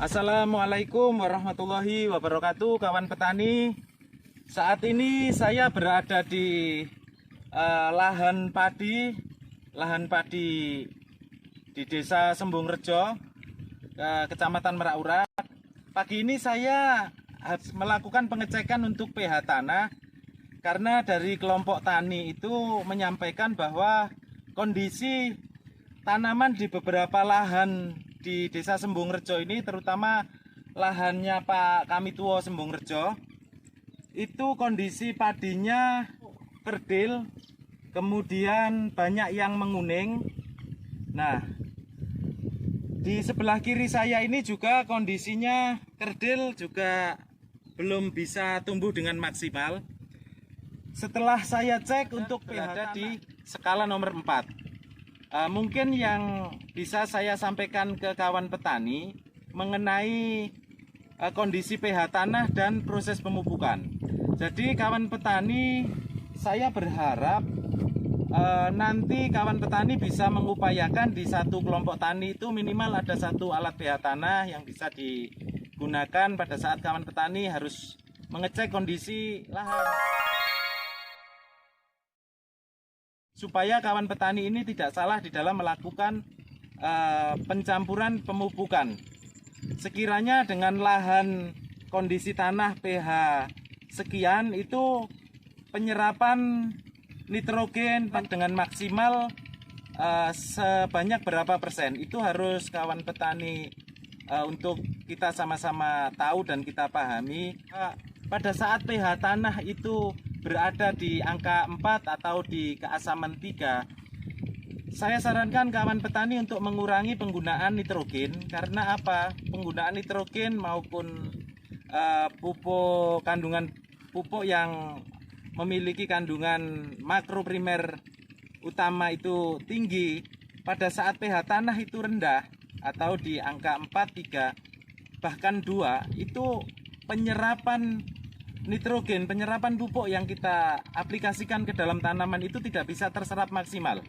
Assalamualaikum warahmatullahi wabarakatuh, kawan petani. Saat ini saya berada di lahan padi di Desa Sembungrejo, Kecamatan Merak Urat. Pagi ini saya harus melakukan pengecekan untuk pH tanah karena dari kelompok tani itu menyampaikan bahwa kondisi tanaman di beberapa lahan di Desa Sembungrejo ini, terutama lahannya Pak Kamituo Sembungrejo, itu kondisi padinya kerdil, kemudian banyak yang menguning. Nah, di sebelah kiri saya ini juga kondisinya kerdil, juga belum bisa tumbuh dengan maksimal. Setelah saya cek untuk pH di skala nomor 4. Mungkin yang bisa saya sampaikan ke kawan petani mengenai kondisi pH tanah dan proses pemupukan. Jadi kawan petani, saya berharap nanti kawan petani bisa mengupayakan di satu kelompok tani itu minimal ada satu alat pH tanah yang bisa digunakan pada saat kawan petani harus mengecek kondisi lahan, supaya kawan petani ini tidak salah di dalam melakukan pencampuran pemupukan. Sekiranya dengan lahan kondisi tanah pH sekian, itu penyerapan nitrogen dengan maksimal sebanyak berapa persen, itu harus kawan petani untuk kita sama-sama tahu dan kita pahami. Pada saat pH tanah itu berada di angka 4 atau di keasaman 3, saya sarankan kawan petani untuk mengurangi penggunaan nitrogen. Karena apa? Penggunaan nitrogen maupun kandungan pupuk yang memiliki kandungan makroprimer utama itu tinggi, pada saat pH tanah itu rendah atau di angka 4, 3, bahkan 2, itu penyerapan nitrogen, penyerapan pupuk yang kita aplikasikan ke dalam tanaman itu tidak bisa terserap maksimal.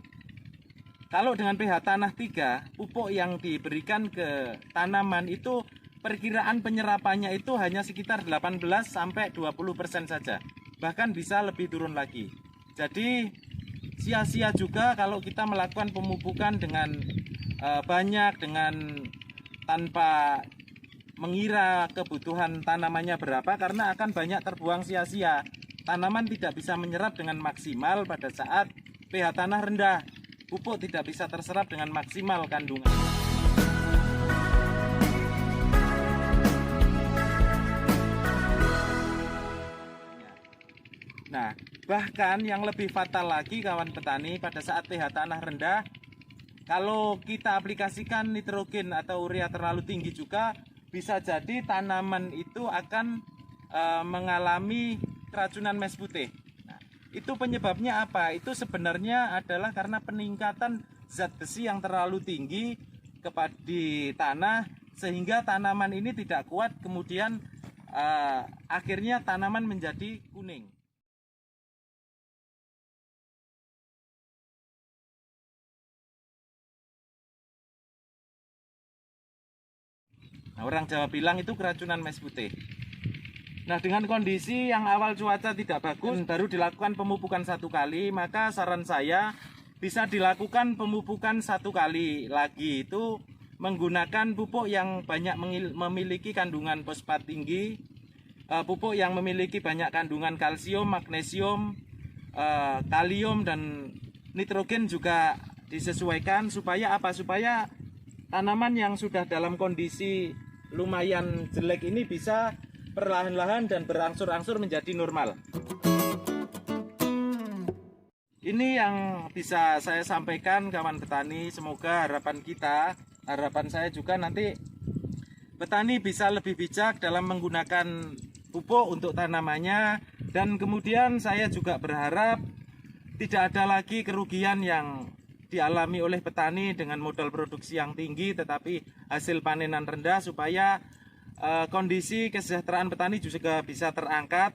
Kalau dengan pH tanah 3, pupuk yang diberikan ke tanaman itu perkiraan penyerapannya itu hanya sekitar 18-20% saja. Bahkan bisa lebih turun lagi. Jadi sia-sia juga kalau kita melakukan pemupukan dengan banyak, dengan tanpa mengira kebutuhan tanamannya berapa, karena akan banyak terbuang sia-sia. Tanaman tidak bisa menyerap dengan maksimal pada saat pH tanah rendah. Pupuk tidak bisa terserap dengan maksimal kandungan. Nah, bahkan yang lebih fatal lagi kawan petani, pada saat pH tanah rendah, kalau kita aplikasikan nitrogen atau urea terlalu tinggi juga, bisa jadi tanaman itu akan mengalami keracunan mes putih. Nah, itu penyebabnya apa? Itu sebenarnya adalah karena peningkatan zat besi yang terlalu tinggi di tanah, sehingga tanaman ini tidak kuat, kemudian akhirnya tanaman menjadi kuning. Nah, orang Jawa bilang itu keracunan mes putih. Nah, dengan kondisi yang awal cuaca tidak bagus, baru dilakukan pemupukan 1 kali, maka saran saya bisa dilakukan pemupukan 1 kali lagi, itu menggunakan pupuk yang banyak memiliki kandungan fosfat tinggi, pupuk yang memiliki banyak kandungan kalsium, magnesium, kalium, dan nitrogen juga disesuaikan. Supaya apa? Supaya tanaman yang sudah dalam kondisi lumayan jelek ini bisa perlahan-lahan dan berangsur-angsur menjadi normal. Ini yang bisa saya sampaikan kawan petani. Semoga harapan saya juga nanti petani bisa lebih bijak dalam menggunakan pupuk untuk tanamannya. Dan kemudian saya juga berharap tidak ada lagi kerugian yang dialami oleh petani dengan modal produksi yang tinggi tetapi hasil panenan rendah, supaya kondisi kesejahteraan petani juga bisa terangkat.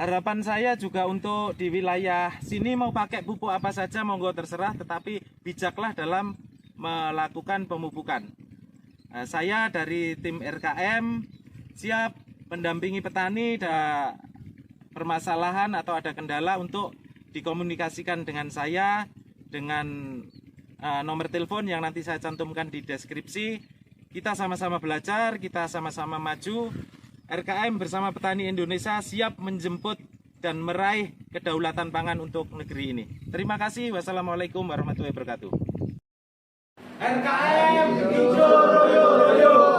Harapan saya juga untuk di wilayah sini mau pakai pupuk apa saja monggo terserah, tetapi bijaklah dalam melakukan pemupukan. Saya dari tim RKM siap mendampingi petani, ada permasalahan atau ada kendala untuk dikomunikasikan dengan saya dengan nomor telepon yang nanti saya cantumkan di deskripsi. Kita sama-sama belajar, kita sama-sama maju. RKM bersama petani Indonesia siap menjemput dan meraih kedaulatan pangan untuk negeri ini. Terima kasih. Wassalamualaikum warahmatullahi wabarakatuh. RKM Hijau Royo Royo.